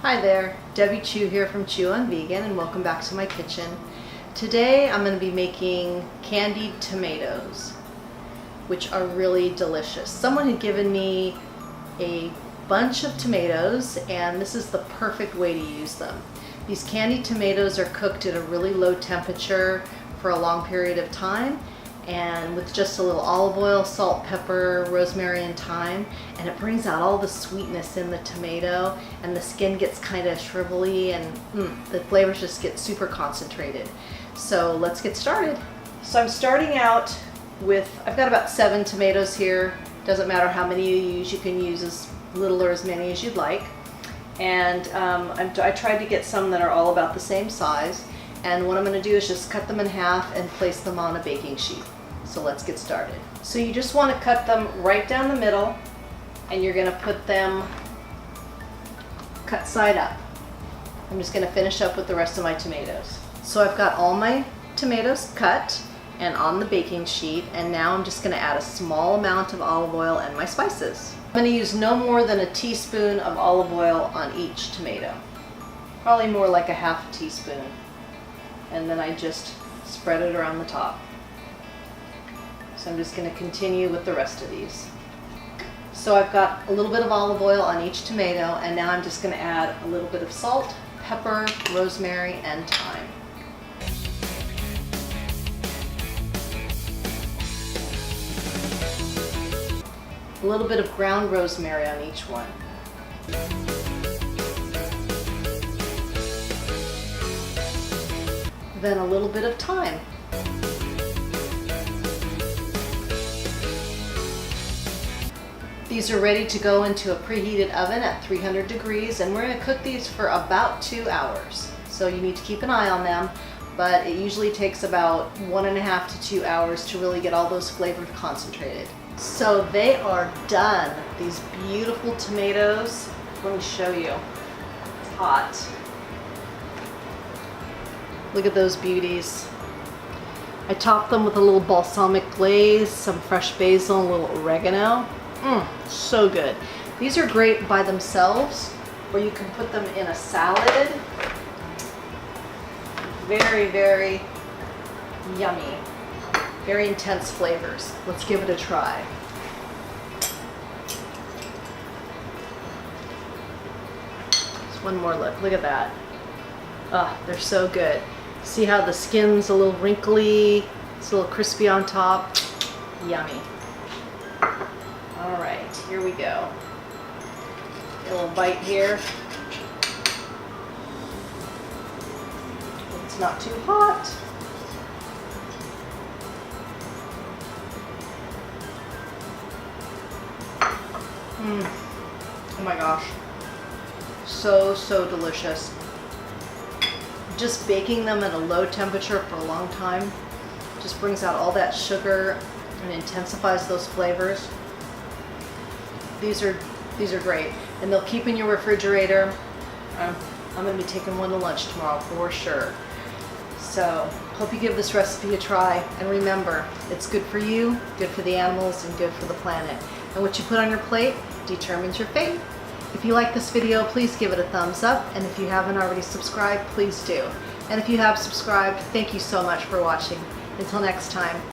Hi there, Debbie Chu here from Chew on Vegan, and welcome back to my kitchen. Today I'm going to be making candied tomatoes, which are really delicious. Someone had given me a bunch of tomatoes, and this is the perfect way to use them. These candied tomatoes are cooked at a really low temperature for a long period of time, and with just a little olive oil, salt, pepper, rosemary, and thyme, and it brings out all the sweetness in the tomato, and the skin gets kind of shrivelly, and the flavors just get super concentrated. So let's get started. So I'm starting out with, I've got about 7 tomatoes here. Doesn't matter how many you can use as little or as many as you'd like. And I tried to get some that are all about the same size. And what I'm going to do is just cut them in half and place them on a baking sheet. So let's get started. So you just want to cut them right down the middle, and you're going to put them cut side up. I'm just going to finish up with the rest of my tomatoes. So I've got all my tomatoes cut and on the baking sheet, and now I'm just going to add a small amount of olive oil and my spices. I'm going to use no more than a teaspoon of olive oil on each tomato. Probably more like a half a teaspoon. And then I just spread it around the top. So I'm just going to continue with the rest of these. So I've got a little bit of olive oil on each tomato, and now I'm just going to add a little bit of salt, pepper, rosemary, and thyme. A little bit of ground rosemary on each one. Then a little bit of thyme. These are ready to go into a preheated oven at 300 degrees, and we're going to cook these for about 2 hours. So you need to keep an eye on them, but it usually takes about 1.5 to 2 hours to really get all those flavors concentrated. So they are done. These beautiful tomatoes. Let me show you. It's hot. Look at those beauties. I topped them with a little balsamic glaze, some fresh basil, and a little oregano. So good. These are great by themselves, or you can put them in a salad. Very, very yummy. Very intense flavors. Let's give it a try. Just one more look. Look at that. They're so good. See how the skin's a little wrinkly, it's a little crispy on top. Yummy. All right, here we go. A little bite here. It's not too hot. Oh my gosh. So delicious. Just baking them at a low temperature for a long time just brings out all that sugar and intensifies those flavors. These are great, and they'll keep in your refrigerator. I'm going to be taking one to lunch tomorrow for sure. So hope you give this recipe a try, and remember, it's good for you, good for the animals, and good for the planet. And what you put on your plate determines your fate. If you like this video, please give it a thumbs up, and if you haven't already subscribed, please do. And if you have subscribed, thank you so much for watching. Until next time.